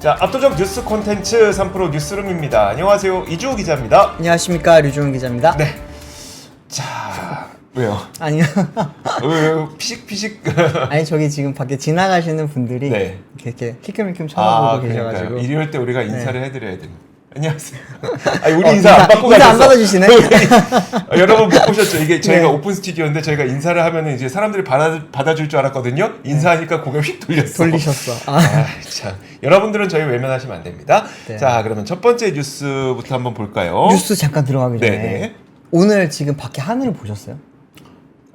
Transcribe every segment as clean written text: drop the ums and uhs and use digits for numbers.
자, 압도적 뉴스 콘텐츠 3프로 뉴스룸입니다. 안녕하세요, 이주호 기자입니다. 안녕하십니까, 류종훈 기자입니다. 네. 자, 왜요? 아니요. 왜요? 피식피식. 아니 저기 지금 밖에 지나가시는 분들이 네. 이렇게 힐끔힐끔 쳐다보고 계셔가지고. 그러니까요. 일요일 때 우리가 인사를 해드려야 됩니다. 안녕하세요. 아니, 우리 인사 인사 안 받고 가셨어. 안 받아주시네. 여러분 못 보셨죠? 이게 저희가 네. 오픈 스튜디오인데 저희가 인사를 하면은 이제 사람들이 받아줄 줄 알았거든요. 인사하니까 고개 휙 돌리셨어. 참. 여러분들은 저희 외면하시면 안 됩니다. 네. 자, 그러면 첫 번째 뉴스부터 한번 볼까요? 뉴스 잠깐 들어가기 전에 네네. 오늘 지금 밖에 하늘을 보셨어요?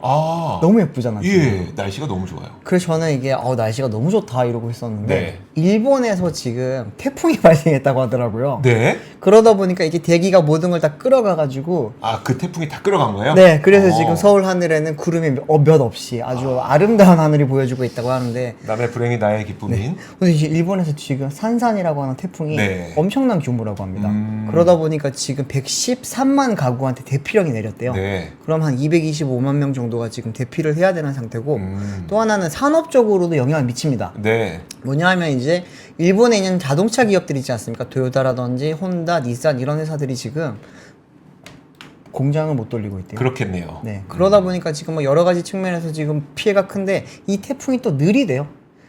아, 너무 예쁘잖아요. 예, 날씨가 너무 좋아요. 그래서 저는 이게 날씨가 너무 좋다 이러고 있었는데 네. 일본에서 지금 태풍이 발생했다고 하더라고요. 네. 그러다 보니까 이게 대기가 모든 걸 다 끌어가가지고 아, 그 태풍이 다 끌어간 거예요? 네, 그래서 어. 지금 서울 하늘에는 구름이 몇 없이 아주 아름다운 하늘이 보여주고 있다고 하는데 남의 불행이 나의 기쁨인. 근데 이제 일본에서 지금 산산이라고 하는 태풍이 네. 엄청난 규모라고 합니다. 그러다 보니까 지금 113만 가구한테 대피령이 내렸대요. 네. 그럼 한 225만 명 정도가 지금 대피를 해야 되는 상태고 음. 또 하나는 산업적으로도 영향을 미칩니다. 네. 뭐냐 하면 이제 일본에 있는 자동차 기업들 있지 않습니까? 토요타라든지 혼다, 닛산 이런 회사들이 지금 공장을 못 돌리고 있대요. 그렇겠네요. 네. 그러다 보니까 지금 뭐 여러 가지 측면에서 지금 피해가 큰데 이 태풍이 또 느리대요.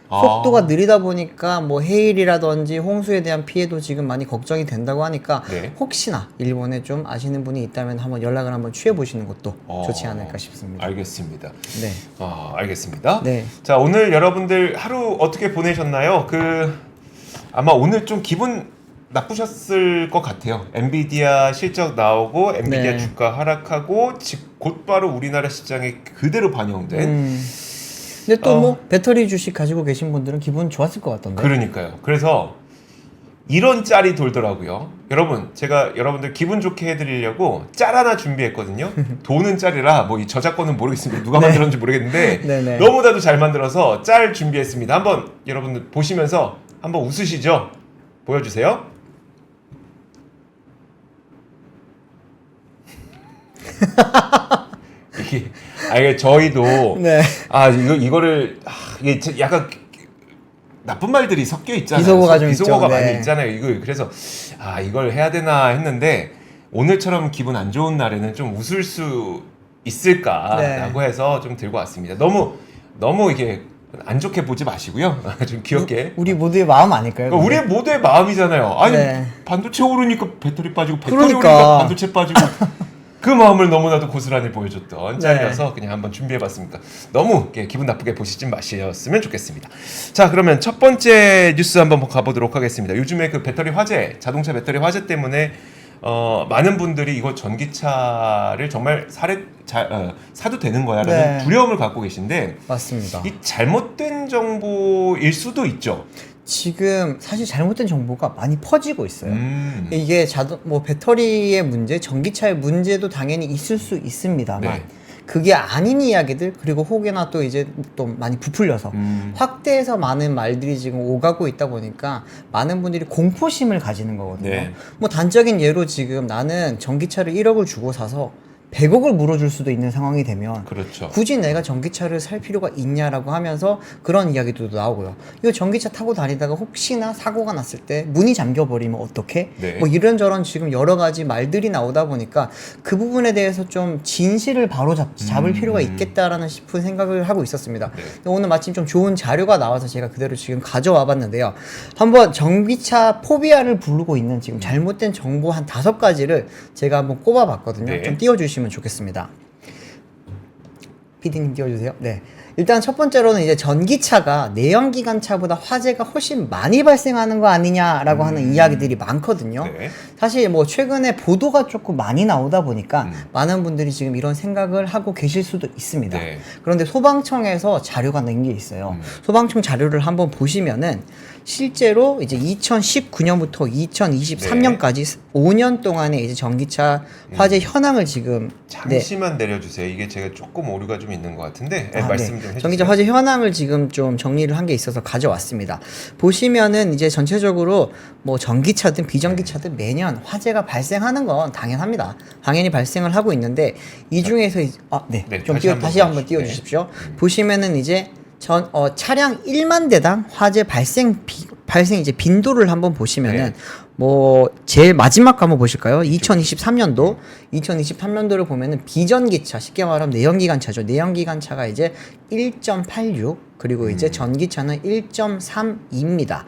속도가 느리다 보니까 뭐 해일이라든지 홍수에 대한 피해도 지금 많이 걱정이 된다고 하니까 네. 혹시나 일본에 좀 아시는 분이 있다면 한번 연락을 한번 취해 보시는 것도 좋지 않을까 싶습니다. 알겠습니다. 네. 알겠습니다. 네. 자, 오늘 여러분들 하루 어떻게 보내셨나요? 아마 오늘 좀 기분 나쁘셨을 것 같아요. 엔비디아 실적 나오고 엔비디아 네. 주가 하락하고 곧바로 우리나라 시장에 그대로 반영된. 근데 또 뭐 배터리 주식 가지고 계신 분들은 기분 좋았을 것 같던데. 그러니까요. 그래서 이런 짤이 돌더라고요. 여러분, 제가 여러분들 기분 좋게 해드리려고 짤 하나 준비했거든요. 도는 짤이라 뭐 이 저작권은 모르겠습니다. 누가 만들었는지 모르겠는데 네네. 너무나도 잘 만들어서 짤 준비했습니다. 한번 여러분들 보시면서 한번 웃으시죠. 보여주세요. 이게 저희도 네. 이거를 이게 약간 나쁜 말들이 섞여 있잖아요. 비속어가 좀 비속어가 있죠. 많이 네. 있잖아요. 그래서 이걸 해야 되나 했는데 오늘처럼 기분 안 좋은 날에는 좀 웃을 수 있을까라고 해서 좀 들고 왔습니다. 너무 이게 안 좋게 보지 마시고요. 좀 귀엽게. 우리 모두의 마음 아닐까요? 그러니까 우리의 모두의 마음이잖아요. 아니 네. 반도체 오르니까 배터리 빠지고 배터리 그러니까. 오르니까 반도체 빠지고 그 마음을 너무나도 고스란히 보여줬던 짤이어서 그냥 한번 준비해봤습니다. 너무 기분 나쁘게 보시지 마셨으면 좋겠습니다. 자, 그러면 첫 번째 뉴스 한번 가보도록 하겠습니다. 요즘에 그 배터리 화재, 자동차 배터리 화재 때문에 많은 분들이 이거 전기차를 정말 사도 되는 거야라는 네. 두려움을 갖고 계신데 맞습니다. 이 잘못된 정보일 수도 있죠. 지금 사실 잘못된 정보가 많이 퍼지고 있어요. 이게 배터리의 문제, 전기차의 문제도 당연히 있을 수 있습니다만 네. 그게 아닌 이야기들 그리고 혹여나 또 이제 또 많이 부풀려서 확대해서 많은 말들이 지금 오가고 있다 보니까 많은 분들이 공포심을 가지는 거거든요. 네. 뭐 단적인 예로 지금 나는 전기차를 1억을 주고 사서 100억을 물어줄 수도 있는 상황이 되면 그렇죠. 굳이 내가 전기차를 살 필요가 있냐라고 하면서 그런 이야기도 나오고요. 이거 전기차 타고 다니다가 혹시나 사고가 났을 때 문이 잠겨버리면 어떡해? 네. 뭐 이런저런 지금 여러 가지 말들이 나오다 보니까 그 부분에 대해서 좀 진실을 바로 잡을 필요가 있겠다라는 싶은 생각을 하고 있었습니다. 네. 오늘 마침 좀 좋은 자료가 나와서 제가 그대로 지금 가져와 봤는데요. 한번 전기차 포비아를 부르고 있는 지금 잘못된 정보 한 5가지를 제가 한번 꼽아봤거든요. 네. 좀 띄워주시면 좋겠습니다. PD님 띄워주세요. 네. 일단 첫 번째로는 이제 전기차가 내연기관차보다 화재가 훨씬 많이 발생하는 거 아니냐라고 하는 이야기들이 많거든요. 네. 사실 뭐 최근에 보도가 조금 많이 나오다 보니까 많은 분들이 지금 이런 생각을 하고 계실 수도 있습니다. 네. 그런데 소방청에서 자료가 낸 게 있어요. 소방청 자료를 한번 보시면은 실제로 이제 2019년부터 2023년까지 5년 동안의 이제 전기차 화재 현황을 지금 잠시만 내려주세요. 이게 제가 조금 오류가 좀 있는 것 같은데 말씀 좀 해주세요. 전기차 화재 현황을 지금 좀 정리를 한 게 있어서 가져왔습니다. 보시면은 이제 전체적으로 뭐 전기차든 비전기차든 매년 화재가 발생하는 건 당연합니다. 당연히 발생을 하고 있는데 이 중에서 네, 좀 다시 다시 한번 보여주십시오. 띄워주십시오. 보시면은 이제 차량 1만 대당 화재 발생 이제 빈도를 한번 보시면은 네. 뭐 제일 마지막 거 한번 보실까요? 2023년도를 보면은 비전기차, 쉽게 말하면 내연기관차죠. 내연기관차가 이제 1.86 그리고 이제 전기차는 1.32입니다.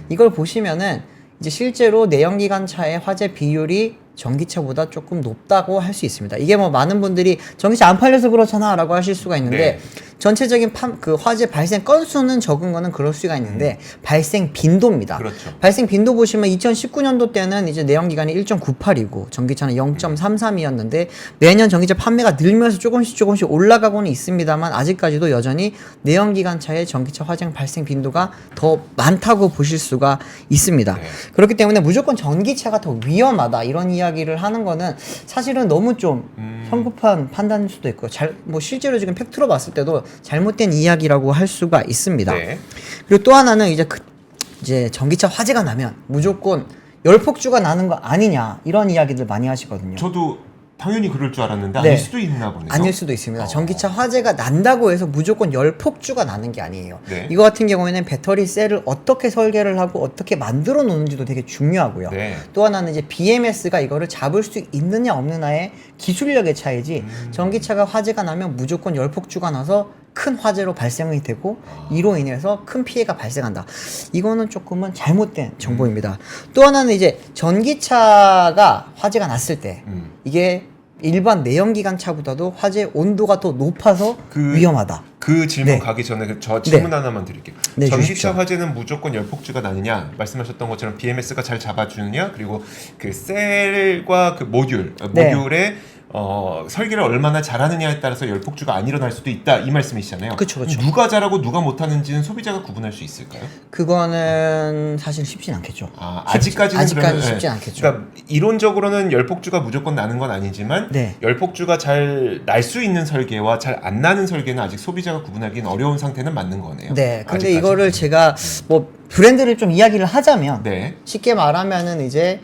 이걸 보시면은 이제 실제로 내연기관차의 화재 비율이 전기차보다 조금 높다고 할 수 있습니다. 이게 뭐 많은 분들이 전기차 안 팔려서 그렇잖아 라고 하실 수가 있는데 네. 전체적인 그 화재 발생 건수는 적은 거는 그럴 수가 있는데 발생 빈도입니다. 그렇죠. 발생 빈도 보시면 2019년도 때는 이제 내연기관이 1.98이고 전기차는 0.33이었는데 매년 전기차 판매가 늘면서 조금씩 올라가고는 있습니다만 아직까지도 여전히 내연기관차의 전기차 화재 발생 빈도가 더 많다고 보실 수가 있습니다. 네. 그렇기 때문에 무조건 전기차가 더 위험하다 이런 이야기를 하는 거는 사실은 너무 좀 성급한 판단일 수도 있고 뭐 실제로 지금 팩트로 봤을 때도 잘못된 이야기라고 할 수가 있습니다. 네. 그리고 또 하나는 이제 전기차 화재가 나면 무조건 열폭주가 나는 거 아니냐 이런 이야기들 많이 하시거든요. 저도 당연히 그럴 줄 알았는데 네. 아닐 수도 있나 보네요. 아닐 수도 있습니다. 전기차 화재가 난다고 해서 무조건 열폭주가 나는 게 아니에요. 네. 이거 같은 경우에는 배터리 셀을 어떻게 설계를 하고 어떻게 만들어 놓는지도 되게 중요하고요. 네. 또 하나는 이제 BMS가 이거를 잡을 수 있느냐 없느냐의 기술력의 차이지 전기차가 화재가 나면 무조건 열폭주가 나서 큰 화재로 발생이 되고 이로 인해서 큰 피해가 발생한다. 이거는 조금은 잘못된 정보입니다. 또 하나는 이제 전기차가 화재가 났을 때 이게 일반 내연기관차보다도 화재 온도가 더 높아서 위험하다. 그 질문 네. 가기 전에 저 질문 네. 하나만 드릴게요. 네, 전기차 주십시오. 화재는 무조건 열폭주가 나느냐? 말씀하셨던 것처럼 BMS가 잘 잡아주느냐? 그리고 그 셀과 그 네. 모듈의 설계를 얼마나 잘하느냐에 따라서 열폭주가 안 일어날 수도 있다 이 말씀이시잖아요. 그쵸. 누가 잘하고 누가 못하는지는 소비자가 구분할 수 있을까요? 그거는 사실 쉽진 않겠죠. 아직까지는 그러면, 쉽진 네. 않겠죠. 그러니까 이론적으로는 열폭주가 무조건 나는 건 아니지만 네. 열폭주가 잘 날 수 있는 설계와 잘 안 나는 설계는 아직 소비자가 구분하기는 어려운 상태는 맞는 거네요. 네. 근데 아직까지는. 이거를 제가 뭐 브랜드를 좀 이야기를 하자면 네. 쉽게 말하면은 이제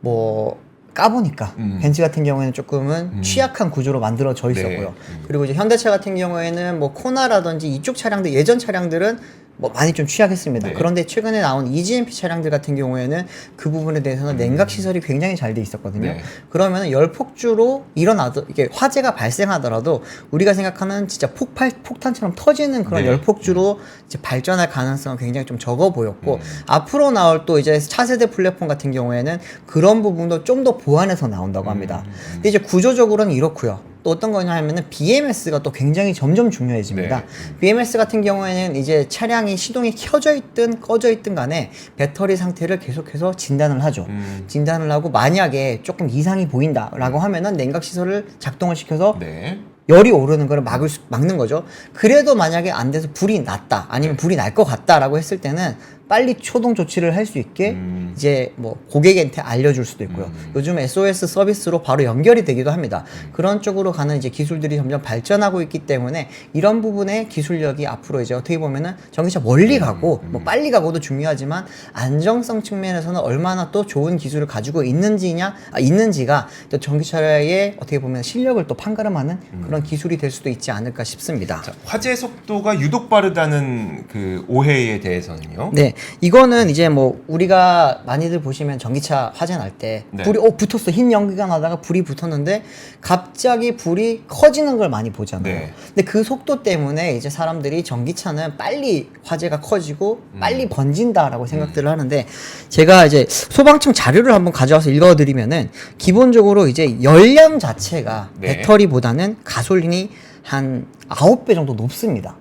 뭐 까보니까 벤츠 같은 경우에는 조금은 취약한 구조로 만들어져 있었고요. 네. 그리고 이제 현대차 같은 경우에는 뭐 코나라든지 이쪽 차량들 예전 차량들은 뭐 많이 좀 취약했습니다. 네. 그런데 최근에 나온 EGMP 차량들 같은 경우에는 그 부분에 대해서는 냉각 시설이 굉장히 잘 돼 있었거든요. 네. 그러면 열폭주로 이게 화재가 발생하더라도 우리가 생각하는 진짜 폭탄처럼 터지는 그런 네. 열폭주로 이제 발전할 가능성은 굉장히 좀 적어 보였고 앞으로 나올 또 이제 차세대 플랫폼 같은 경우에는 그런 부분도 좀 더 보완해서 나온다고 합니다. 근데 이제 구조적으로는 이렇고요. 또 어떤 거냐 하면은 BMS가 또 굉장히 점점 중요해집니다. 네. BMS 같은 경우에는 이제 차량이 시동이 켜져 있든 꺼져 있든 간에 배터리 상태를 계속해서 진단을 하죠. 진단을 하고 만약에 조금 이상이 보인다라고 하면은 냉각 시설을 작동을 시켜서 네. 열이 오르는 거를 막는 거죠. 그래도 만약에 안 돼서 불이 났다 아니면 불이 날 것 같다라고 했을 때는 빨리 초동 조치를 할 수 있게 이제 뭐 고객한테 알려줄 수도 있고요. 요즘 SOS 서비스로 바로 연결이 되기도 합니다. 그런 쪽으로 가는 이제 기술들이 점점 발전하고 있기 때문에 이런 부분의 기술력이 앞으로 이제 어떻게 보면은 전기차 멀리 가고 뭐 빨리 가고도 중요하지만 안정성 측면에서는 얼마나 또 좋은 기술을 가지고 있는지가 또 전기차의 어떻게 보면 실력을 또 판가름하는 그런 기술이 될 수도 있지 않을까 싶습니다. 자, 화재 속도가 유독 빠르다는 그 오해에 대해서는요. 네, 이거는 이제 뭐 우리가 많이들 보시면 전기차 화재 날 때 네. 불이 붙었어, 흰 연기가 나다가 불이 붙었는데 갑자기 불이 커지는 걸 많이 보잖아요. 네. 근데 그 속도 때문에 이제 사람들이 전기차는 빨리 화재가 커지고 빨리 번진다라고 생각들을 하는데 제가 이제 소방청 자료를 한번 가져와서 읽어드리면은 기본적으로 이제 열량 자체가 네. 배터리보다는 가솔린이 한 9배 정도 높습니다.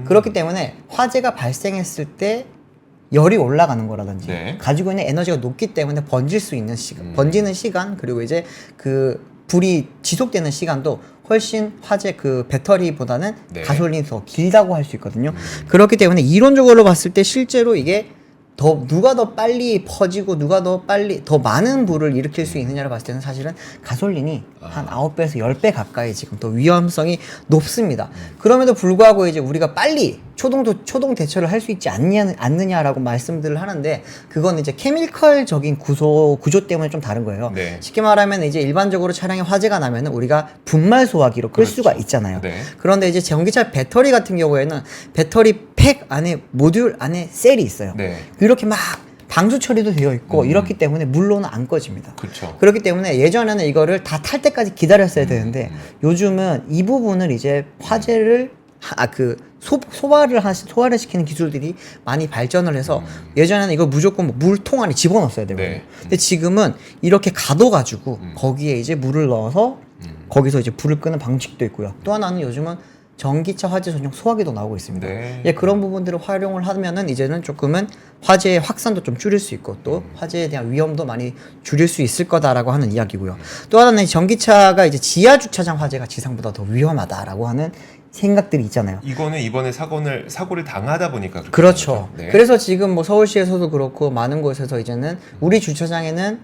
그렇기 때문에 화재가 발생했을 때 열이 올라가는 거라든지 네. 가지고 있는 에너지가 높기 때문에 번질 수 있는 시간, 번지는 시간 그리고 이제 그 불이 지속되는 시간도 훨씬 화재 그 배터리보다는 네. 가솔린이 더 길다고 할 수 있거든요. 그렇기 때문에 이론적으로 봤을 때 실제로 이게 누가 더 빨리 퍼지고 누가 더 빨리 더 많은 불을 일으킬 수 있느냐를 봤을 때는 사실은 가솔린이 한 9배에서 10배 가까이 지금 더 위험성이 높습니다. 그럼에도 불구하고 이제 우리가 빨리 초동 대처를 할 수 있지 않느냐라고 말씀들을 하는데 그건 이제 케미컬적인 구조 때문에 좀 다른 거예요. 네. 쉽게 말하면 이제 일반적으로 차량에 화재가 나면은 우리가 분말 소화기로 끌 그렇죠. 수가 있잖아요. 네. 그런데 이제 전기차 배터리 같은 경우에는 배터리 팩 안에 모듈 안에 셀이 있어요. 네. 이렇게 막 방수 처리도 되어 있고 이렇기 때문에 물로는 안 꺼집니다. 그렇죠. 그렇기 때문에 예전에는 이거를 다 탈 때까지 기다렸어야 되는데 요즘은 이 부분을 이제 화재를 소화를 시키는 기술들이 많이 발전을 해서 예전에는 이걸 무조건 뭐 물통 안에 집어넣었어야 되거든요. 네. 근데 지금은 이렇게 가둬가지고 거기에 이제 물을 넣어서 거기서 이제 불을 끄는 방식도 있고요. 또 하나는 요즘은 전기차 화재 전용 소화기도 나오고 있습니다. 네. 예, 그런 부분들을 활용을 하면은 이제는 조금은 화재의 확산도 좀 줄일 수 있고 또 화재에 대한 위험도 많이 줄일 수 있을 거다라고 하는 이야기고요. 또 하나는 전기차가 이제 지하 주차장 화재가 지상보다 더 위험하다라고 하는 생각들이 있잖아요. 이거는 이번에 사고를 당하다 보니까 그렇게 그렇죠. 된 거죠. 네. 그래서 지금 뭐 서울시에서도 그렇고 많은 곳에서 이제는 우리 주차장에는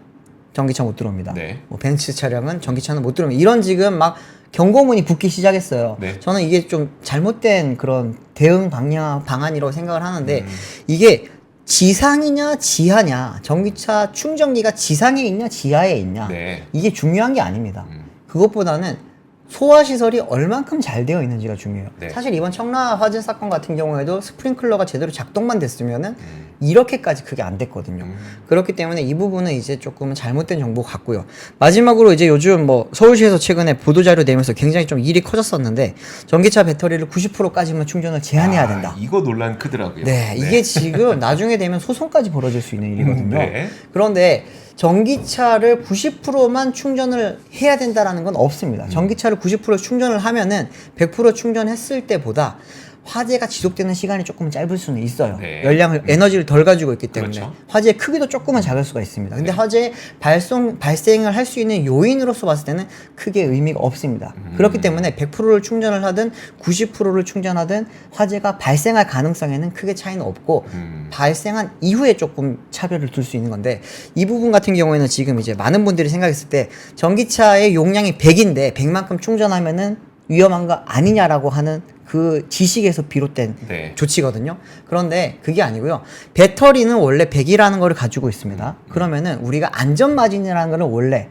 전기차 못 들어옵니다. 네. 뭐 벤츠 차량은 전기차는 못 들어옵니다. 이런 지금 막 경고문이 붙기 시작했어요. 네. 저는 이게 좀 잘못된 그런 대응 방안이라고 생각을 하는데 이게 지상이냐 지하냐 전기차 충전기가 지상에 있냐 지하에 있냐 네. 이게 중요한 게 아닙니다. 그것보다는 소화 시설이 얼만큼 잘 되어 있는지가 중요해요. 네. 사실 이번 청라 화재 사건 같은 경우에도 스프링클러가 제대로 작동만 됐으면은 이렇게까지 그게 안 됐거든요. 그렇기 때문에 이 부분은 이제 조금은 잘못된 정보 같고요. 마지막으로 이제 요즘 뭐 서울시에서 최근에 보도자료 내면서 굉장히 좀 일이 커졌었는데 전기차 배터리를 90%까지만 충전을 제한해야 된다. 이거 논란 크더라고요. 네, 이게 지금 나중에 되면 소송까지 벌어질 수 있는 일이거든요. 네. 그런데 전기차를 90%만 충전을 해야 된다라는 건 없습니다. 전기차를 90% 충전을 하면은 100% 충전했을 때보다 화재가 지속되는 시간이 조금 짧을 수는 있어요. 네. 에너지를 덜 가지고 있기 때문에 그렇죠. 화재의 크기도 조금은 작을 수가 있습니다. 근데 네. 화재 발생을 할 수 있는 요인으로서 봤을 때는 크게 의미가 없습니다. 그렇기 때문에 100%를 충전을 하든 90%를 충전하든 화재가 발생할 가능성에는 크게 차이는 없고 발생한 이후에 조금 차별을 둘 수 있는 건데 이 부분 같은 경우에는 지금 이제 많은 분들이 생각했을 때 전기차의 용량이 100인데 100만큼 충전하면은 위험한 거 아니냐라고 하는 그 지식에서 비롯된 네. 조치거든요. 그런데 그게 아니고요. 배터리는 원래 100이라는 거를 가지고 있습니다. 그러면은 우리가 안전 마진이라는 거는 원래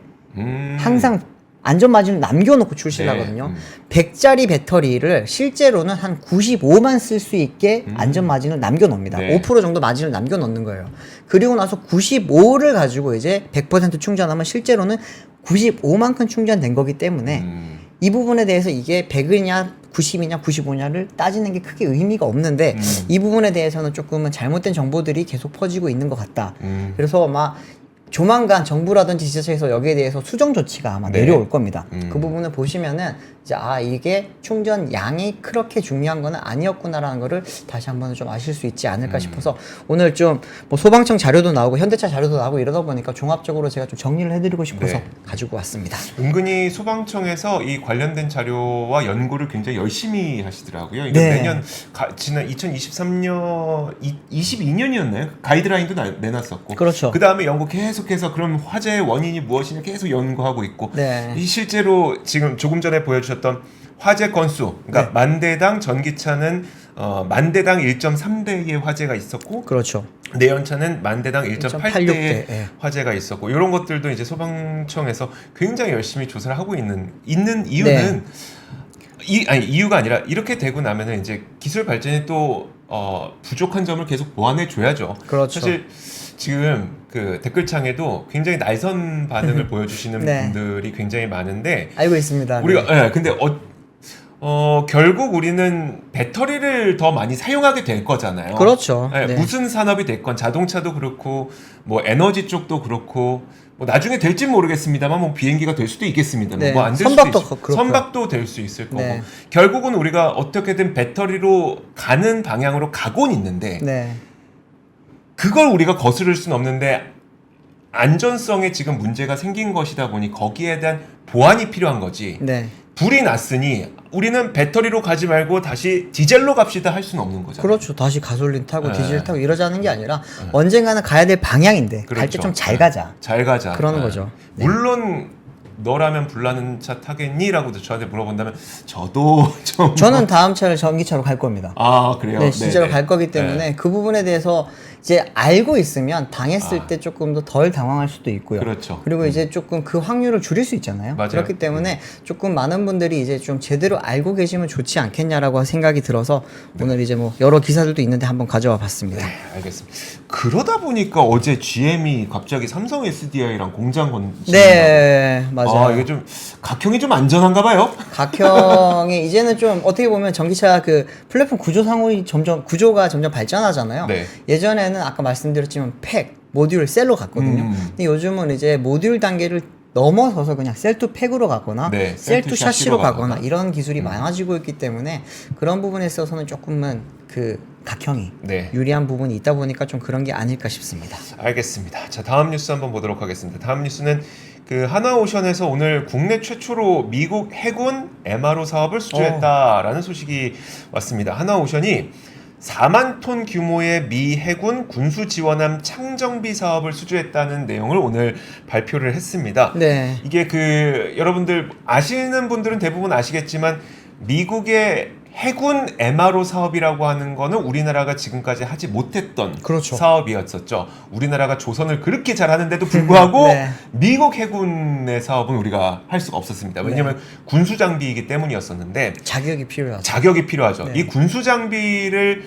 항상 안전 마진을 남겨놓고 출시를 네. 하거든요. 100짜리 배터리를 실제로는 한 95만 쓸 수 있게 안전 마진을 남겨놓습니다. 네. 5% 정도 마진을 남겨놓는 거예요. 그리고 나서 95를 가지고 이제 100% 충전하면 실제로는 95만큼 충전된 거기 때문에 이 부분에 대해서 이게 100이냐 90이냐 95냐를 따지는 게 크게 의미가 없는데 이 부분에 대해서는 조금은 잘못된 정보들이 계속 퍼지고 있는 것 같다. 그래서 막 조만간 정부라든지 지자체에서 여기에 대해서 수정 조치가 아마 네. 내려올 겁니다. 그 부분을 보시면은 이제 이게 충전 양이 그렇게 중요한 거는 아니었구나라는 거를 다시 한번 좀 아실 수 있지 않을까 싶어서 오늘 좀 뭐 소방청 자료도 나오고 현대차 자료도 나오고 이러다 보니까 종합적으로 제가 좀 정리를 해드리고 싶어서 네. 가지고 왔습니다. 은근히 소방청에서 이 관련된 자료와 연구를 굉장히 열심히 하시더라고요. 이게 네. 매년 지난 2023년, 22년이었나요? 가이드라인도 내놨었고. 그렇죠. 그 다음에 연구 계속해서 그럼 화재의 원인이 무엇이냐 계속 연구하고 있고. 네. 이 실제로 지금 조금 전에 보여주셨던 화재 건수, 그러니까 네. 만대당 전기차는 만대당 1.3대의 화재가 있었고, 그렇죠. 내연차는 만대당 1.8대의 1.86 대, 예. 화재가 있었고 이런 것들도 이제 소방청에서 굉장히 열심히 조사를 하고 있는 이유는 이유가 아니라 이렇게 되고 나면은 이제 기술 발전이 또 부족한 점을 계속 보완해 줘야죠. 그렇죠. 사실 지금 그 댓글창에도 굉장히 날선 반응을 보여주시는 네. 분들이 굉장히 많은데 알고 있습니다. 우리가 네. 근데 결국 우리는 배터리를 더 많이 사용하게 될 거잖아요. 그렇죠. 네, 네. 무슨 산업이 됐건 자동차도 그렇고 뭐 에너지 쪽도 그렇고 뭐 나중에 될진 모르겠습니다만 뭐 비행기가 될 수도 있겠습니다만 네. 뭐 안 될 수도 선박도 있을 그렇고요. 선박도 될 수 있을 거고 네. 결국은 우리가 어떻게든 배터리로 가는 방향으로 가곤 있는데 네. 그걸 우리가 거스를 수는 없는데 안전성에 지금 문제가 생긴 것이다 보니 거기에 대한 보완이 필요한 거지. 네. 불이 났으니 우리는 배터리로 가지 말고 다시 디젤로 갑시다 할 수는 없는 거잖아요. 그렇죠. 다시 가솔린 타고 네. 디젤 타고 이러자는 게 아니라 언젠가는 가야 될 방향인데 갈 때 그렇죠. 좀 잘 가자. 잘 가자. 그러는 거죠. 네. 물론 너라면 불나는 차 타겠니? 라고도 저한테 물어본다면 저도 좀 저는 다음 차를 전기차로 갈 겁니다. 아 그래요? 네, 진짜로 네네. 갈 거기 때문에 네. 그 부분에 대해서 이제 알고 있으면 당했을 때 조금 더 덜 당황할 수도 있고요. 그렇죠. 그리고 이제 조금 그 확률을 줄일 수 있잖아요. 맞아요. 그렇기 때문에 조금 많은 분들이 이제 좀 제대로 알고 계시면 좋지 않겠냐라고 생각이 들어서 오늘 이제 뭐 여러 기사들도 있는데 한번 가져와 봤습니다. 네, 알겠습니다. 그러다 보니까 어제 GM이 갑자기 삼성 SDI랑 공장 건설. 네, 맞아요. 아, 이게 좀 각형이 좀 안전한가 봐요. 각형이 이제는 좀 어떻게 보면 전기차 그 플랫폼 구조가 점점 발전하잖아요. 네. 예전에는 아까 말씀드렸지만 팩, 모듈, 셀로 갔거든요. 근데 요즘은 이제 모듈 단계를 넘어서서 그냥 셀 투 팩으로 가거나 네, 셀 투 샤시로 가거나 가거나. 이런 기술이 많아지고 있기 때문에 그런 부분에 있어서는 조금은 그 각형이 네. 유리한 부분이 있다 보니까 좀 그런 게 아닐까 싶습니다. 알겠습니다. 자, 다음 뉴스 한번 보도록 하겠습니다. 다음 뉴스는 그 하나오션에서 오늘 국내 최초로 미국 해군 MRO 사업을 수주했다라는 소식이 왔습니다. 하나오션이 4만 톤 규모의 미 해군 군수 지원함 창정비 사업을 수주했다는 내용을 오늘 발표를 했습니다. 네. 이게 그 여러분들 아시는 분들은 대부분 아시겠지만 미국의 해군 MRO 사업이라고 하는 거는 우리나라가 지금까지 하지 못했던 그렇죠. 사업이었었죠. 우리나라가 조선을 그렇게 잘하는데도 불구하고 네. 미국 해군의 사업은 우리가 할 수가 없었습니다. 왜냐하면 군수 장비이기 때문이었었는데 자격이 필요하죠. 자격이 필요하죠. 네. 이 군수 장비를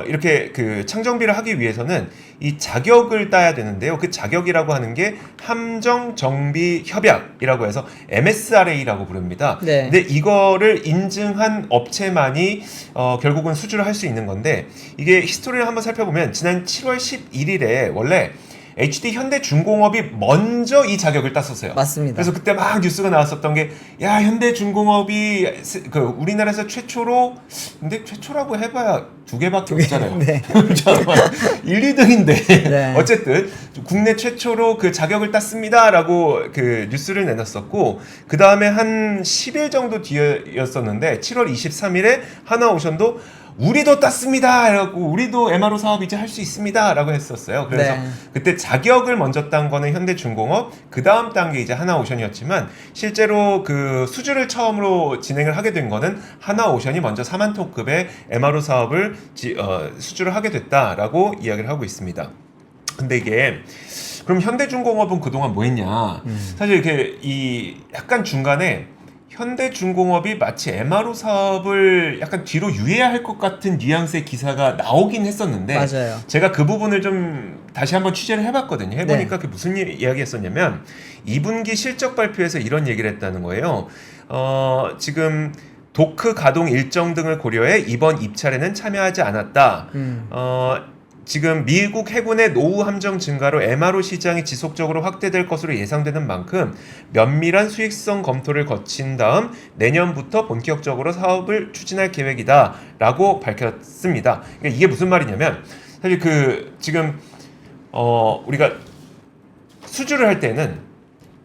이렇게 그 창정비를 하기 위해서는 이 자격을 따야 되는데요. 그 자격이라고 하는 게 함정 정비 협약이라고 해서 MSRA라고 부릅니다. 네. 근데 이거를 인증한 업체만이 결국은 수주를 할 수 있는 건데 이게 히스토리를 한번 살펴보면 지난 7월 11일에 원래 HD 현대중공업이 먼저 이 자격을 땄었어요. 맞습니다. 그래서 그때 막 뉴스가 나왔었던 게 야 현대중공업이 그 우리나라에서 최초로 근데 최초라고 해봐야 두 개밖에 없잖아요. 네. 잠깐만 1, 2등인데 네. 어쨌든 국내 최초로 그 자격을 땄습니다라고 그 뉴스를 내놨었고 그 다음에 한 10일 정도 뒤였었는데 7월 23일에 하나오션도 우리도 땄습니다. 라고 우리도 MRO 사업 이제 할 수 있습니다. 라고 했었어요. 그래서 네. 그때 자격을 먼저 딴 거는 현대중공업, 그 다음 단계 이제 하나오션이었지만 실제로 그 수주를 처음으로 진행을 하게 된 거는 하나오션이 먼저 4만 톤급의 MRO 사업을 수주를 하게 됐다라고 이야기를 하고 있습니다. 근데 이게 그럼 현대중공업은 그동안 뭐 했냐? 사실 이렇게 이 약간 중간에 현대중공업이 마치 MRO 사업을 약간 뒤로 유예할 것 같은 뉘앙스의 기사가 나오긴 했었는데 맞아요. 제가 그 부분을 좀 다시 한번 취재를 해봤거든요. 해보니까 네. 그게 무슨 이야기했었냐면 2분기 실적 발표에서 이런 얘기를 했다는 거예요. 지금 도크 가동 일정 등을 고려해 이번 입찰에는 참여하지 않았다. 지금 미국 해군의 노후 함정 증가로 MRO 시장이 지속적으로 확대될 것으로 예상되는 만큼 면밀한 수익성 검토를 거친 다음 내년부터 본격적으로 사업을 추진할 계획이다라고 밝혔습니다. 그러니까 이게 무슨 말이냐면 사실 그 지금 우리가 수주를 할 때는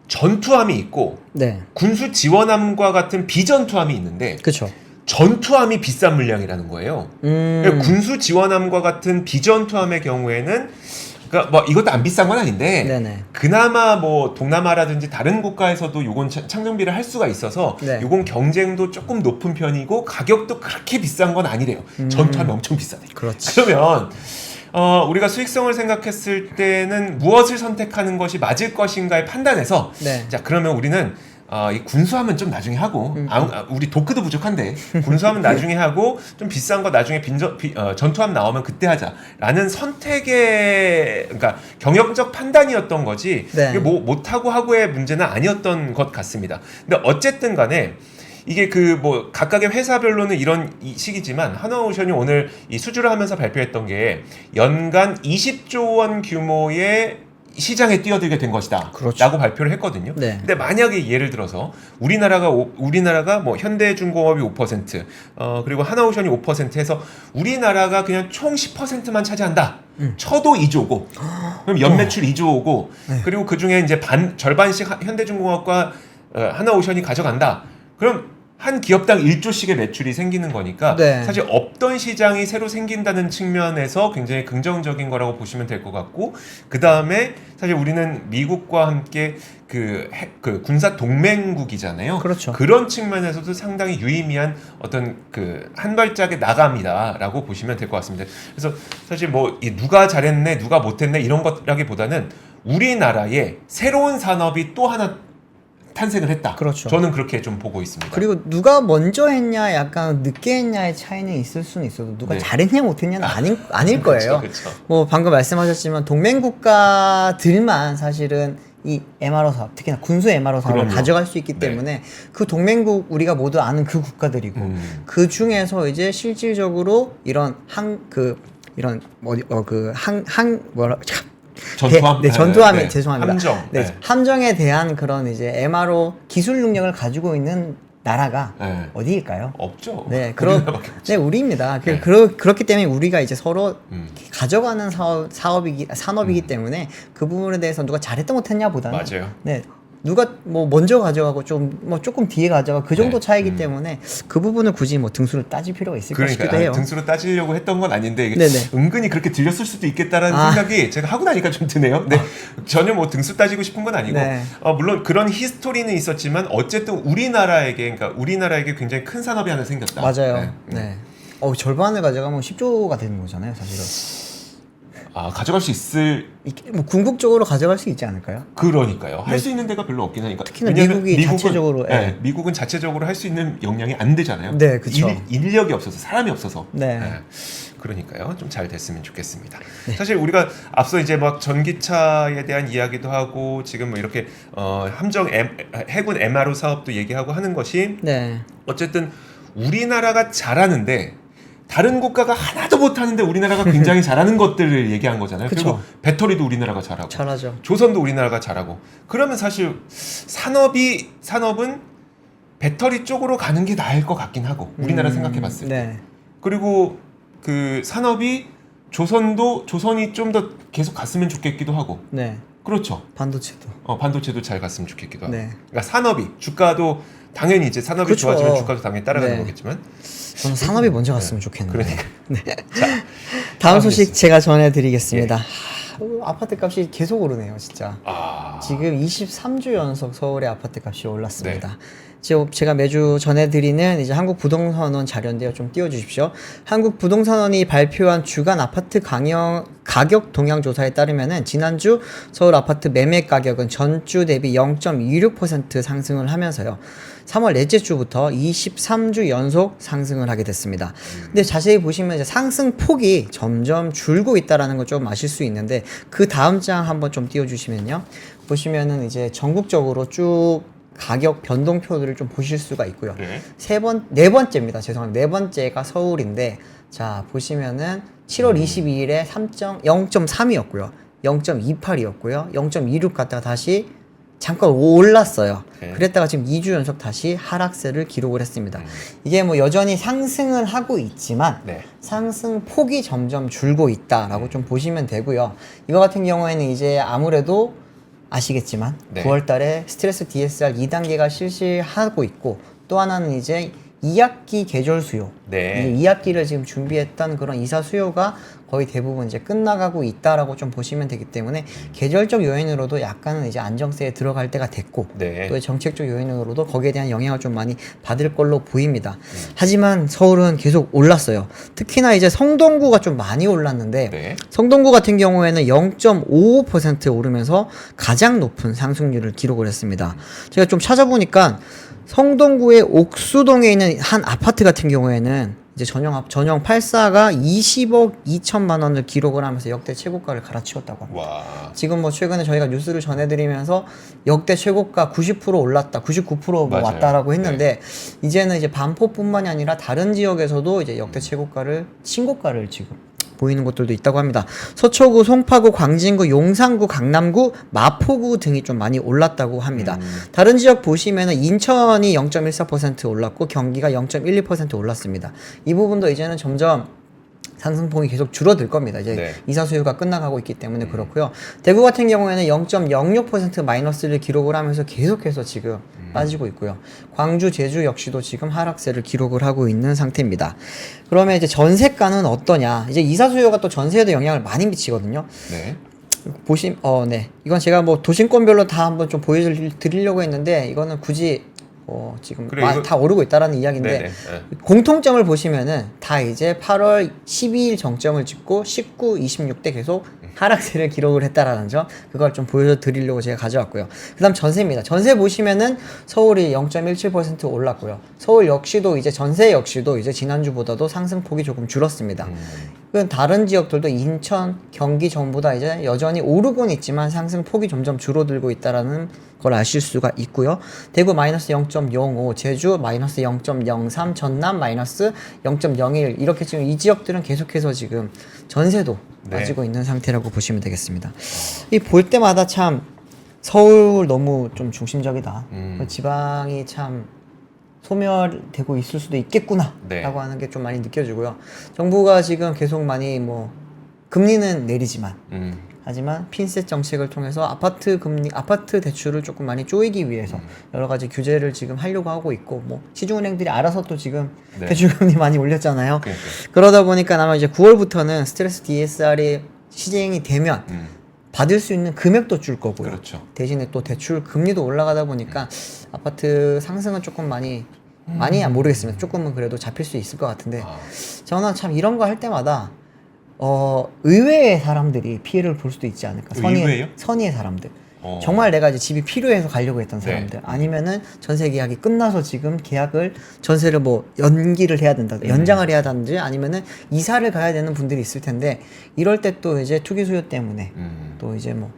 전투함이 있고 네. 군수 지원함과 같은 비전투함이 있는데 그렇죠. 전투함이 비싼 물량이라는 거예요. 그러니까 군수 지원함과 같은 비전투함의 경우에는 그러니까 뭐 이것도 안 비싼 건 아닌데 네네. 그나마 뭐 동남아라든지 다른 국가에서도 요건 창정비를 할 수가 있어서 네. 요건 경쟁도 조금 높은 편이고 가격도 그렇게 비싼 건 아니래요. 전투함이 엄청 비싸대. 그렇지. 그러면 우리가 수익성을 생각했을 때는 무엇을 선택하는 것이 맞을 것인가에 판단해서 네. 자 그러면 우리는 이 군수함은 좀 나중에 하고 우리 도크도 부족한데 군수함은 나중에 하고 좀 비싼 거 나중에 전투함 나오면 그때 하자라는 선택의 그러니까 경영적 판단이었던 거지 네. 이게 뭐 못하고 하고의 문제는 아니었던 것 같습니다. 근데 어쨌든 간에 이게 그 뭐 각각의 회사별로는 이런 시기지만 하나오션이 오늘 이 수주를 하면서 발표했던 게 연간 20조 원 규모의 시장에 뛰어들게 된 것이다. 그렇죠. 라고 발표를 했거든요. 네. 근데 만약에 예를 들어서 우리나라가 뭐 현대중공업이 5%, 그리고 하나오션이 5% 해서 우리나라가 그냥 총 10%만 차지한다. 쳐도 2조고. 그럼 연매출 2조고. 네. 그리고 그 중에 이제 절반씩 현대중공업과 하나오션이 가져간다. 그럼 한 기업당 1조씩의 매출이 생기는 거니까 네. 사실 없던 시장이 새로 생긴다는 측면에서 굉장히 긍정적인 거라고 보시면 될 것 같고, 그 다음에 사실 우리는 미국과 함께 그 군사 동맹국이잖아요. 그렇죠. 그런 측면에서도 상당히 유의미한 어떤 그 한 발짝의 나감이다라고 보시면 될 것 같습니다. 그래서 사실 뭐 이 누가 잘했네, 누가 못했네 이런 것라기보다는 우리나라의 새로운 산업이 또 하나 탄생을 했다. 그렇죠. 저는 그렇게 좀 보고 있습니다. 그리고 누가 먼저 했냐, 약간 늦게 했냐의 차이는 있을 수는 있어도 누가 네. 잘했냐 못했냐는 아닐 거예요. 그렇죠. 뭐 방금 말씀하셨지만 동맹국가들만 사실은 이 MRO 사업, 특히나 군수 MRO 사업을 그럼요. 가져갈 수 있기 네. 때문에 그 동맹국 우리가 모두 아는 그 국가들이고 그 중에서 이제 실질적으로 이런 전투함, 전투함에 죄송합니다. 함정, 네, 함정에 대한 그런 이제 MRO 기술 능력을 가지고 있는 나라가 네. 어디일까요? 없죠. 네, 우리나라밖에 없죠. 네, 우리입니다. 네. 그렇기 때문에 우리가 이제 서로 가져가는 음. 산업이기 때문에 그 부분에 대해서 누가 잘했다 못했냐 보다는 맞아요. 네. 누가 뭐 먼저 가져가고 조금 뒤에 가져가 그 정도 네. 차이기 때문에 그 부분을 굳이 뭐 등수를 따질 필요가 있을까 싶기도 해요. 등수로 따지려고 했던 건 아닌데 이게 네네. 은근히 그렇게 들렸을 수도 있겠다라는 생각이 제가 하고 나니까 좀 드네요. 네. 전혀 뭐 등수 따지고 싶은 건 아니고 네. 물론 그런 히스토리는 있었지만 어쨌든 우리나라에게 굉장히 큰 산업이 하나 생겼다. 맞아요. 네. 네. 절반을 가져가면 10조가 되는 거잖아요, 사실은. 가져갈 수 있을 뭐 궁극적으로 가져갈 수 있지 않을까요? 그러니까요. 할 수 있는 데가 별로 없긴 하니까. 특히나 왜냐면 미국이 자체적으로, 예. 미국은 자체적으로 할 수 있는 역량이 안 되잖아요. 네, 그쵸. 인력이 없어서 사람이 없어서. 네. 그러니까요. 좀 잘 됐으면 좋겠습니다. 사실 우리가 앞서 이제 막 전기차에 대한 이야기도 하고 지금 뭐 이렇게 해군 MRO 사업도 얘기하고 하는 것이 네. 어쨌든 우리나라가 잘하는데 다른 국가가 하나도 못하는데 우리나라가 굉장히 잘하는 것들을 얘기한 거잖아요. 그쵸. 그리고 배터리도 우리나라가 잘하고 잘하죠. 조선도 우리나라가 잘하고 그러면 사실 산업은 배터리 쪽으로 가는 게 나을 것 같긴 하고 우리나라 생각해 봤을 때 네. 그리고 그 산업이 조선이 좀 더 계속 갔으면 좋겠기도 하고 네. 그렇죠. 반도체도. 반도체도 잘 갔으면 좋겠기도 하고 네. 그러니까 산업이 주가도 당연히 이제 산업이 그렇죠. 좋아지면 주가도 당연히 따라가는 네. 거겠지만 저는 산업이 먼저 갔으면 좋겠는데. 그러니까 네. 다음 소식 제가 전해드리겠습니다. 아파트 값이 계속 오르네요, 진짜. 지금 23주 연속 서울의 아파트 값이 올랐습니다. 제가 매주 전해드리는 이제 한국부동산원 자료인데요. 좀 띄워주십시오. 한국부동산원이 발표한 주간 아파트 가격 동향 조사에 따르면은 지난주 서울 아파트 매매 가격은 전주 대비 0.26% 상승을 하면서요. 3월 넷째 주부터 23주 연속 상승을 하게 됐습니다. 근데 자세히 보시면 이제 상승 폭이 점점 줄고 있다라는 걸 좀 아실 수 있는데 그 다음 장 한번 좀 띄워주시면요. 보시면은 이제 전국적으로 쭉 가격 변동표들을 좀 보실 수가 있고요. 네 번째입니다. 죄송합니다. 네 번째가 서울인데 자 보시면은 7월 22일에 0.3이었고요. 0.28이었고요. 0.26 갔다가 다시 잠깐 올랐어요. 그랬다가 지금 2주 연속 다시 하락세를 기록을 했습니다. 이게 뭐 여전히 상승을 하고 있지만 상승 폭이 점점 줄고 있다라고 좀 보시면 되고요. 이거 같은 경우에는 이제 아무래도 아시겠지만 9월 달에 스트레스 DSR 2단계가 실시하고 있고 또 하나는 이제 2학기 계절 수요. 이제 2학기를 지금 준비했던 그런 이사 수요가 거의 대부분 이제 끝나가고 있다라고 좀 보시면 되기 때문에 계절적 요인으로도 약간은 이제 안정세에 들어갈 때가 됐고 또 정책적 요인으로도 거기에 대한 영향을 좀 많이 받을 걸로 보입니다. 하지만 서울은 계속 올랐어요. 특히나 이제 성동구가 좀 많이 올랐는데 성동구 같은 경우에는 0.55% 오르면서 가장 높은 상승률을 기록을 했습니다. 제가 좀 찾아보니까 성동구의 옥수동에 있는 한 아파트 같은 경우에는 이제 전용 84가 20억 2천만 원을 기록을 하면서 역대 최고가를 갈아치웠다고 합니다. 지금 뭐 최근에 저희가 뉴스를 전해드리면서 역대 최고가 90% 올랐다, 99% 뭐 왔다라고 했는데 이제는 이제 반포뿐만이 아니라 다른 지역에서도 이제 역대 최고가를 신고가를 지금 보이는 곳들도 있다고 합니다. 서초구, 송파구, 광진구, 용산구, 강남구, 마포구 등이 좀 많이 올랐다고 합니다. 다른 지역 보시면은 인천이 0.14% 올랐고 경기가 0.12% 올랐습니다. 이 부분도 이제는 점점 상승폭이 계속 줄어들 겁니다. 이제 네. 이사 수요가 끝나가고 있기 때문에 그렇고요. 대구 같은 경우에는 0.06% 마이너스를 기록을 하면서 계속해서 지금 빠지고 있고요. 광주, 제주 역시도 지금 하락세를 기록을 하고 있는 상태입니다. 그러면 이제 전세가는 어떠냐? 이제 이사 수요가 또 전세에도 영향을 많이 미치거든요. 네. 네. 이건 제가 뭐 도심권별로 다 한번 좀 보여드리려고 했는데 이거는 굳이 지금 그래, 이거- 다 오르고 있다라는 이야기인데 네네. 네. 공통점을 보시면은 다 이제 8월 12일 정점을 찍고 19, 26대 계속 하락세를 기록을 했다라는 점 그걸 좀 보여드리려고 제가 가져왔고요. 그다음 전세입니다. 전세 보시면은 서울이 0.17% 올랐고요. 서울 역시도 이제 전세 역시도 이제 지난주보다도 상승폭이 조금 줄었습니다. 그건 다른 지역들도 인천, 경기 전보다 이제 여전히 오르곤 있지만 상승폭이 점점 줄어들고 있다라는 걸 아실 수가 있고요. 대구 마이너스 0.05, 제주 마이너스 0.03, 전남 마이너스 0.01 이렇게 지금 이 지역들은 계속해서 지금 전세도 네. 빠지고 있는 상태라고 보시면 되겠습니다. 이 볼 때마다 참 서울 너무 좀 중심적이다. 지방이 참 소멸되고 있을 수도 있겠구나 네. 라고 하는 게 좀 많이 느껴지고요. 정부가 지금 계속 많이 뭐 금리는 내리지만 하지만 핀셋 정책을 통해서 아파트 대출을 조금 많이 쪼이기 위해서 여러 가지 규제를 지금 하려고 하고 있고 뭐 시중은행들이 알아서 또 지금 네. 대출금리 많이 올렸잖아요. 그러니까. 그러다 보니까 아마 이제 9월부터는 스트레스 DSR이 시행이 되면 받을 수 있는 금액도 줄 거고요. 그렇죠. 대신에 또 대출 금리도 올라가다 보니까 아파트 상승은 조금 많이 모르겠습니다. 조금은 그래도 잡힐 수 있을 것 같은데 저는 참 이런 거 할 때마다 의외의 사람들이 피해를 볼 수도 있지 않을까. 의외요? 선의의 사람들. 정말 내가 이제 집이 필요해서 가려고 했던 사람들. 아니면은 전세 계약이 끝나서 지금 전세를 뭐 연기를 해야 된다, 연장을 해야 하든지 아니면은 이사를 가야 되는 분들이 있을 텐데 이럴 때 또 이제 투기 수요 때문에 또 이제 뭐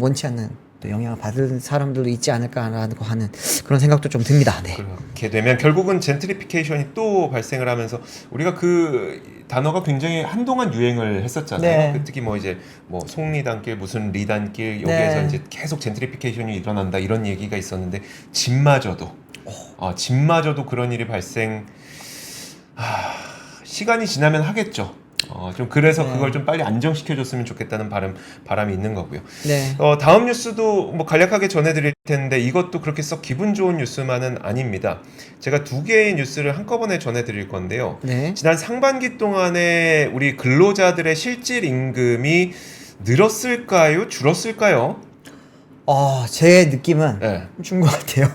원치 않는 또 영향을 받을 사람들도 있지 않을까라고 하는 그런 생각도 좀 듭니다. 네. 그렇게 되면 결국은 젠트리피케이션이 또 발생을 하면서 우리가 그 단어가 굉장히 한동안 유행을 했었잖아요. 네. 그 특히 뭐 이제 뭐 속리단길 무슨 리단길 여기에서 네. 이제 계속 젠트리피케이션이 일어난다 이런 얘기가 있었는데 집마저도 그런 일이 시간이 지나면 하겠죠. 좀 그래서 네. 그걸 좀 빨리 안정시켜줬으면 좋겠다는 바람이 있는 거고요. 네. 다음 뉴스도 뭐 간략하게 전해드릴 텐데 이것도 그렇게 썩 기분 좋은 뉴스만은 아닙니다. 제가 두 개의 뉴스를 한꺼번에 전해드릴 건데요. 네. 지난 상반기 동안에 우리 근로자들의 실질 임금이 늘었을까요? 줄었을까요? 제 느낌은 네. 준 것 같아요.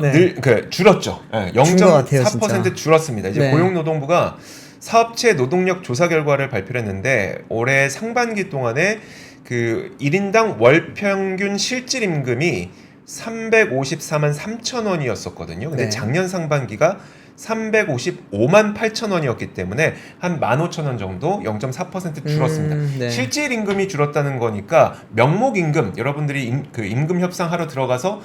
네. 줄었죠. 네, 것 같아요, 0.4% 진짜. 줄었습니다. 이제 네. 고용노동부가 사업체 노동력 조사 결과를 발표를 했는데 올해 상반기 동안에 그 1인당 월 평균 실질 임금이 354만 3천 원이었었거든요. 근데 네. 작년 상반기가 355만 8천 원이었기 때문에 한 15,000원 정도 0.4% 줄었습니다. 네. 실질 임금이 줄었다는 거니까 명목 임금 여러분들이 임금 협상하러 들어가서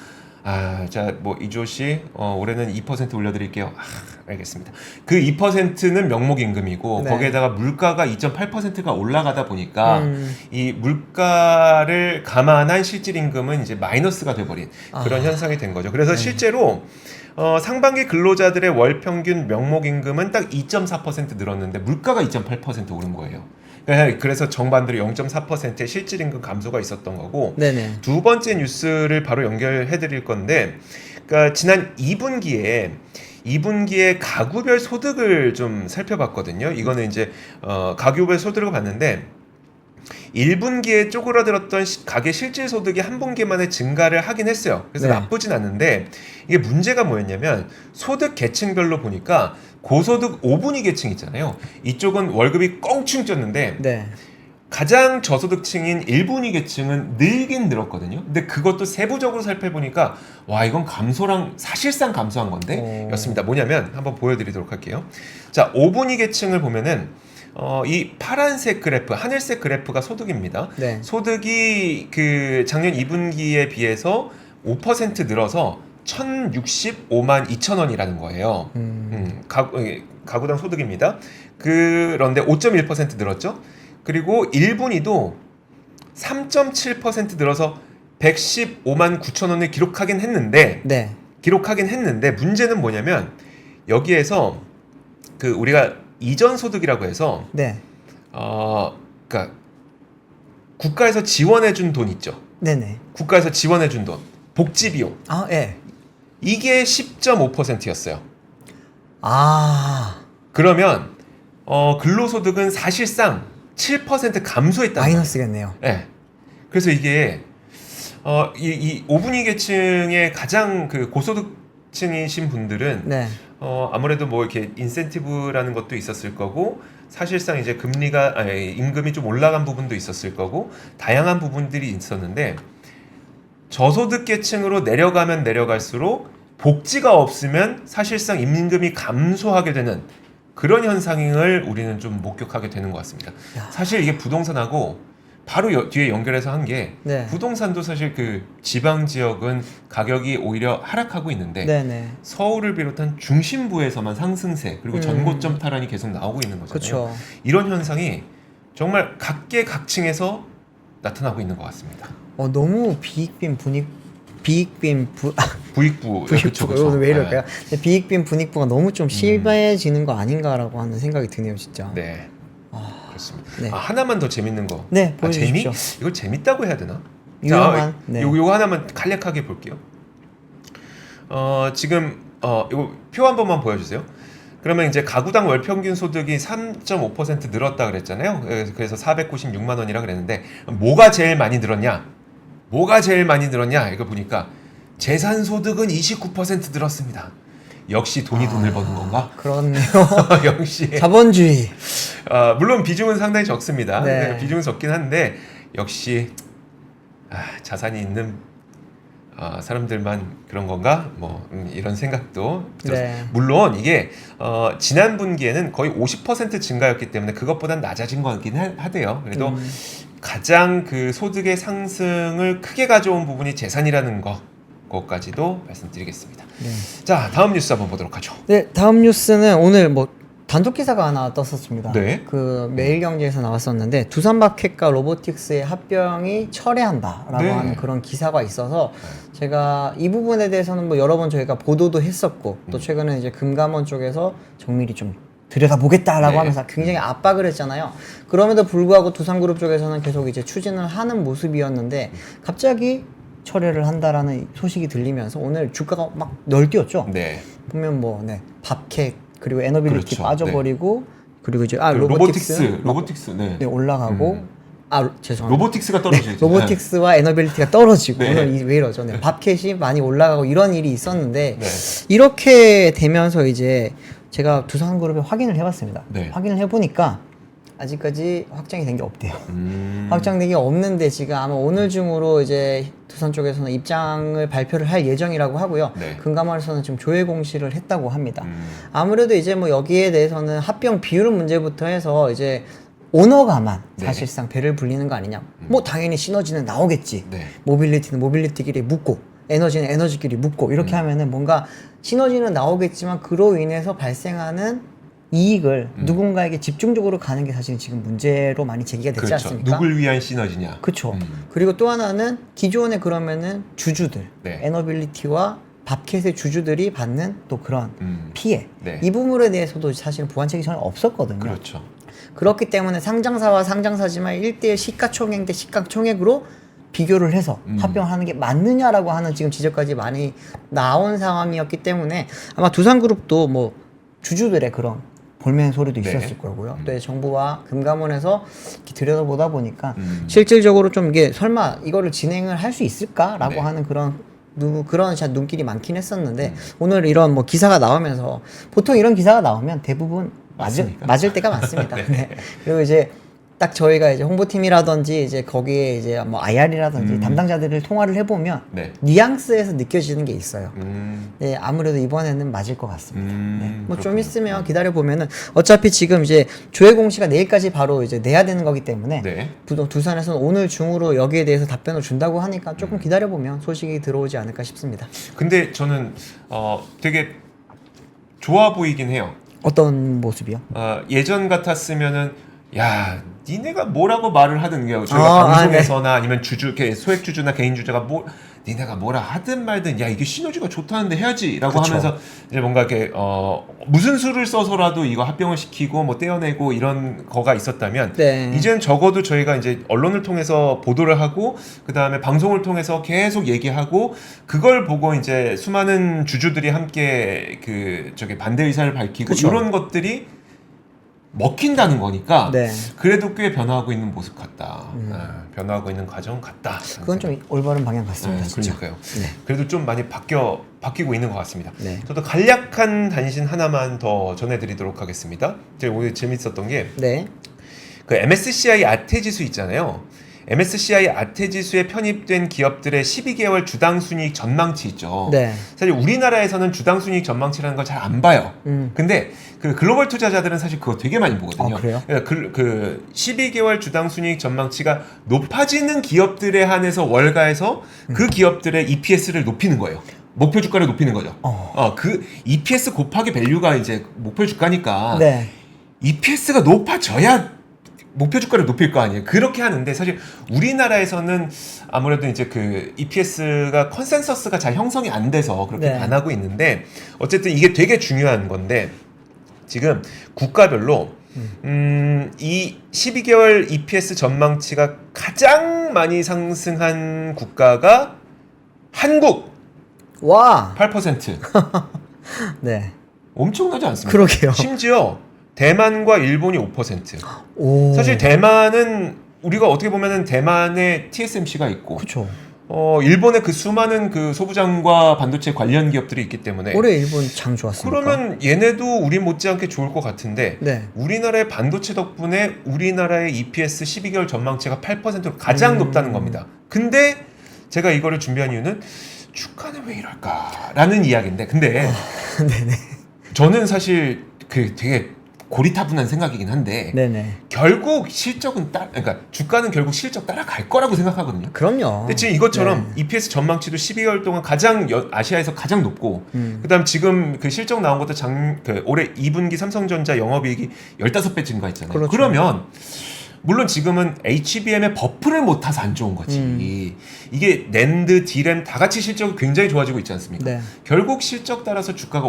자, 뭐 이조 씨, 올해는 2% 올려드릴게요. 알겠습니다. 그 2%는 명목 임금이고 네. 거기에다가 물가가 2.8%가 올라가다 보니까 이 물가를 감안한 실질 임금은 이제 마이너스가 돼버린 그런 현상이 된 거죠. 그래서 실제로 상반기 근로자들의 월 평균 명목 임금은 딱 2.4% 늘었는데 물가가 2.8% 오른 거예요. 그래서 정반대로 0.4%의 실질 임금 감소가 있었던 거고 네네. 두 번째 뉴스를 바로 연결해 드릴 건데 그러니까 지난 2분기에 가구별 소득을 좀 살펴봤거든요. 이거는 이제 가구별 소득을 봤는데 1분기에 쪼그라들었던 가계 실질 소득이 한 분기 만에 증가를 하긴 했어요. 그래서 네. 나쁘진 않은데 이게 문제가 뭐였냐면 소득 계층별로 보니까 고소득 5분위 계층 있잖아요. 이쪽은 월급이 껑충 쪘는데 네. 가장 저소득층인 1분위 계층은 늘긴 늘었거든요. 근데 그것도 세부적으로 살펴보니까 와 이건 사실상 감소한 건데 였습니다. 뭐냐면 한번 보여드리도록 할게요. 자 5분위 계층을 보면은 이 파란색 그래프, 하늘색 그래프가 소득입니다. 네. 소득이 그 작년 2분기에 비해서 5% 늘어서 1,065만 2천 원이라는 거예요. 가구당 소득입니다. 그런데 5.1% 늘었죠. 그리고 1분위도 3.7% 늘어서 115만 9천 원을 기록하긴 했는데 네. 문제는 뭐냐면 여기에서 그 우리가 이전 소득이라고 해서 네. 그러니까 국가에서 지원해준 돈 있죠. 네네. 국가에서 지원해준 돈, 복지 비용. 아, 예. 이게 10.5%였어요. 아, 그러면 근로소득은 사실상 7% 감소했다. 마이너스겠네요. 네. 그래서 이게 이 5분위 계층의 가장 그 고소득층이신 분들은 네. 아무래도 뭐 이렇게 인센티브라는 것도 있었을 거고 사실상 이제 임금이 좀 올라간 부분도 있었을 거고 다양한 부분들이 있었는데 저소득 계층으로 내려가면 내려갈수록 복지가 없으면 사실상 임금이 감소하게 되는 그런 현상을 우리는 좀 목격하게 되는 것 같습니다. 야. 사실 이게 부동산하고 바로 뒤에 연결해서 한 게 네. 부동산도 사실 그 지방 지역은 가격이 오히려 하락하고 있는데 네네. 서울을 비롯한 중심부에서만 상승세 그리고 전고점 탈환이 계속 나오고 있는 거잖아요. 그렇죠. 이런 현상이 정말 각계각층에서 나타나고 있는 것 같습니다. 너무 비익빈 부익부 부익부가 왜 이럴까요? 근데 비익빈 분익부가 너무 좀 심해지는 거 아닌가라고 하는 생각이 드네요, 진짜. 네. 그렇습니다. 네. 하나만 더 재밌는 거. 네, 보여주십시오. 이걸 재밌다고 해야 되나? 유용한. 네. 요거 하나만 간략하게 볼게요. 지금 이거 표 한 번만 보여주세요. 그러면 이제 가구당 월 평균 소득이 3.5% 늘었다 그랬잖아요. 그래서 496만 원이라 그랬는데 뭐가 제일 많이 늘었냐? 이거 보니까 재산 소득은 29% 늘었습니다. 역시 돈이 돈을 버는 건가? 그렇네요. 역시 자본주의. 물론 비중은 상당히 적습니다. 네. 비중은 적긴 한데 역시 자산이 있는 사람들만 그런 건가? 뭐 이런 생각도 들었습니다. 네. 물론 이게 지난 분기에는 거의 50% 증가였기 때문에 그것보단 낮아진 거긴 하대요. 그래도 가장 그 소득의 상승을 크게 가져온 부분이 재산이라는 것까지도 말씀드리겠습니다. 네. 자, 다음 뉴스 한번 보도록 하죠. 네, 다음 뉴스는 오늘 뭐 단독 기사가 하나 떴었습니다. 네. 그 매일경제에서 나왔었는데 두산마켓과 로보틱스의 합병이 철회한다라고 네. 하는 그런 기사가 있어서 제가 이 부분에 대해서는 뭐 여러 번 저희가 보도도 했었고 또 최근에 이제 금감원 쪽에서 정밀히 좀 들여다보겠다라고 네. 하면서 굉장히 압박을 했잖아요. 그럼에도 불구하고 두산그룹 쪽에서는 계속 이제 추진을 하는 모습이었는데 갑자기 철회를 한다라는 소식이 들리면서 오늘 주가가 막 널뛰었죠. 네. 보면 뭐 밥캣 그리고 에너빌리티 그렇죠. 빠져버리고 그리고 이제 로보틱스 네. 네, 올라가고 죄송합니다. 로보틱스가 떨어지죠. 로보틱스와 에너빌리티가 떨어지고 네. 오늘 왜 이러죠? 네, 밥캣이 많이 올라가고 이런 일이 있었는데 네. 이렇게 되면서 이제 제가 두산그룹에 확인을 해봤습니다. 네. 확인을 해보니까 아직까지 확정이 된 게 없대요. 확정된 게 없는데 지금 아마 오늘 중으로 이제 두산 쪽에서는 입장을 발표를 할 예정이라고 하고요. 네. 금감원에서는 지금 조회 공시를 했다고 합니다. 아무래도 이제 뭐 여기에 대해서는 합병 비율 문제부터 해서 이제 오너가만 네. 사실상 배를 불리는 거 아니냐. 뭐 당연히 시너지는 나오겠지. 네. 모빌리티는 모빌리티끼리 묶고 에너지는 에너지끼리 묶고 이렇게 하면은 뭔가 시너지는 나오겠지만 그로 인해서 발생하는 이익을 누군가에게 집중적으로 가는 게 사실 지금 문제로 많이 제기가 됐지 그렇죠. 않습니까? 누굴 위한 시너지냐? 그렇죠. 그리고 또 하나는 기존에 그러면은 주주들, 네. 에너빌리티와 밥캣의 주주들이 받는 또 그런 피해 네. 이 부분에 대해서도 사실 보완책이 전혀 없었거든요. 그렇죠. 그렇기 때문에 상장사와 상장사지만 1대1 시가총액 대 시가총액으로 비교를 해서 합병하는 게 맞느냐라고 하는 지금 지적까지 많이 나온 상황이었기 때문에 아마 두산그룹도 뭐 주주들의 그런 볼멘 소리도 네. 있었을 거고요. 또 정부와 금감원에서 이렇게 들여다보다 보니까 실질적으로 좀 이게 설마 이거를 진행을 할 수 있을까라고 네. 하는 그런 눈길이 많긴 했었는데 오늘 이런 뭐 기사가 나오면서 보통 이런 기사가 나오면 대부분 맞을 때가 많습니다. 네. 그리고 이제 딱 저희가 이제 홍보팀이라든지 이제 거기에 이제 뭐 IR이라든지 담당자들을 통화를 해보면 네. 뉘앙스에서 느껴지는 게 있어요. 네, 아무래도 이번에는 맞을 것 같습니다. 네. 뭐 좀 있으면 기다려 보면은 어차피 지금 이제 조회 공시가 내일까지 바로 이제 내야 되는 거기 때문에 네. 두산에서는 오늘 중으로 여기에 대해서 답변을 준다고 하니까 조금 기다려 보면 소식이 들어오지 않을까 싶습니다. 근데 저는 되게 좋아 보이긴 해요. 어떤 모습이요? 예전 같았으면은 야, 니네가 뭐라고 말을 하든 저희가 방송에서나 네. 아니면 소액 주주나 개인 주주가 니네가 뭐라 하든 말든 야 이게 시너지가 좋다는데 해야지라고 그쵸. 하면서 이제 뭔가 이렇게 무슨 수를 써서라도 이거 합병을 시키고 뭐 떼어내고 이런 거가 있었다면 네. 이제는 적어도 저희가 이제 언론을 통해서 보도를 하고 그 다음에 방송을 통해서 계속 얘기하고 그걸 보고 이제 수많은 주주들이 함께 저기 반대 의사를 밝히고 그쵸. 이런 것들이 먹힌다는 거니까 네. 그래도 꽤 변화하고 있는 모습 같다. 변화하고 있는 과정 같다. 그건 좀 올바른 방향 같습니다. 진짜. 그러니까요. 네. 그래도 좀 많이 바뀌고 있는 것 같습니다. 네. 저도 간략한 단신 하나만 더 전해드리도록 하겠습니다. 제가 오늘 재밌었던 게 네. 그 MSCI 아태지수 있잖아요. MSCI 아태지수에 편입된 기업들의 12개월 주당순이익 전망치 있죠. 네. 사실 우리나라에서는 주당순이익 전망치라는 걸 잘 안 봐요. 근데 그 글로벌 투자자들은 사실 그거 되게 많이 보거든요. 아, 그래요? 그러니까 그 12개월 주당순이익 전망치가 높아지는 기업들에 한해서 월가에서 그 기업들의 EPS를 높이는 거예요. 목표 주가를 높이는 거죠. 그 EPS 곱하기 밸류가 이제 목표 주가니까 네. EPS가 높아져야 목표 주가를 높일 거 아니에요. 그렇게 하는데 사실 우리나라에서는 아무래도 이제 그 EPS가 컨센서스가 잘 형성이 안 돼서 그렇게 네. 안 하고 있는데 어쨌든 이게 되게 중요한 건데 지금 국가별로 이 12개월 EPS 전망치가 가장 많이 상승한 국가가 한국 와. 8%. 네. 엄청나지 않습니까? 그러게요. 심지어 대만과 일본이 5%. 오. 사실 대만은 우리가 어떻게 보면은 대만에 TSMC가 있고, 그렇죠. 일본의 그 수많은 그 소부장과 반도체 관련 기업들이 있기 때문에 올해 일본 장 좋았습니까? 그러면 얘네도 우리 못지않게 좋을 것 같은데 네. 우리나라의 반도체 덕분에 우리나라의 EPS 12개월 전망치가 8%로 가장 높다는 겁니다. 근데 제가 이거를 준비한 이유는 주가는 왜 이럴까라는 이야기인데 근데 저는 사실 그 되게 고리타분한 생각이긴 한데 네네. 결국 실적은 그러니까 주가는 결국 실적 따라갈 거라고 생각하거든요. 그럼요. 근데 지금 이것처럼 네. EPS 전망치도 12개월 동안 가장 아시아에서 가장 높고 그다음 지금 그 실적 나온 것도 올해 2분기 삼성전자 영업이익이 15배 증가했잖아요. 그렇죠. 그러면 물론 지금은 HBM의 버프를 못 타서 안 좋은 거지. 이게 낸드, 디램 다 같이 실적이 굉장히 좋아지고 있지 않습니까? 네. 결국 실적 따라서 주가가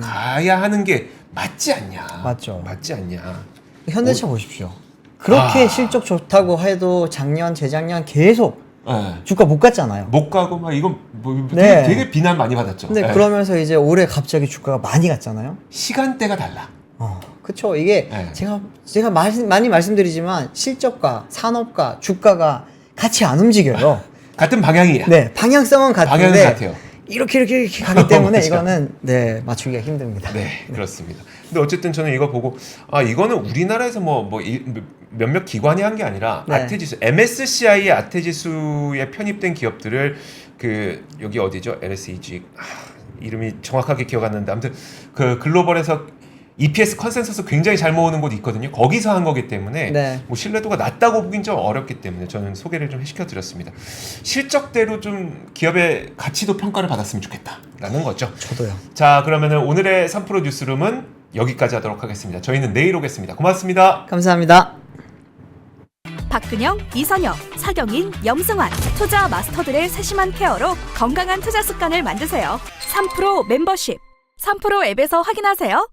가야 하는 게 맞지 않냐? 맞죠. 맞지 않냐? 현대차 보십시오. 그렇게 실적 좋다고 해도 작년, 재작년 계속 네. 주가 못 갔잖아요. 못 가고 막 이건 뭐 네. 되게 비난 많이 받았죠. 근데 네. 그러면서 이제 올해 갑자기 주가가 많이 갔잖아요. 시간대가 달라. 그쵸. 이게 네. 제가 많이 말씀드리지만 실적과 산업과 주가가 같이 안 움직여요. 같은 방향이야. 네, 방향성은 같은데 방향은 같아요. 이렇게 가기 때문에 그렇죠. 이거는 네 맞추기가 힘듭니다. 네, 그렇습니다. 근데 어쨌든 저는 이거 보고 이거는 우리나라에서 몇몇 기관이 한 게 아니라 네. 아태지수 MSCI의 아태지수에 편입된 기업들을 여기 어디죠? LSEG 이름이 정확하게 기억 안 나는데 아무튼 그 글로벌에서 EPS 컨센서스 굉장히 잘 모으는 곳이 있거든요. 거기서 한 거기 때문에 네. 뭐 신뢰도가 낮다고 보긴 좀 어렵기 때문에 저는 소개를 좀 시켜드렸습니다. 실적대로 좀 기업의 가치도 평가를 받았으면 좋겠다라는 거죠. 저도요. 자, 그러면은 오늘의 3프로 뉴스룸은 여기까지 하도록 하겠습니다. 저희는 내일 오겠습니다. 고맙습니다. 감사합니다. 박근영, 이선영, 사경인, 염승환 투자 마스터들의 세심한 케어로 건강한 투자 습관을 만드세요. 3프로 멤버십 3프로 앱에서 확인하세요.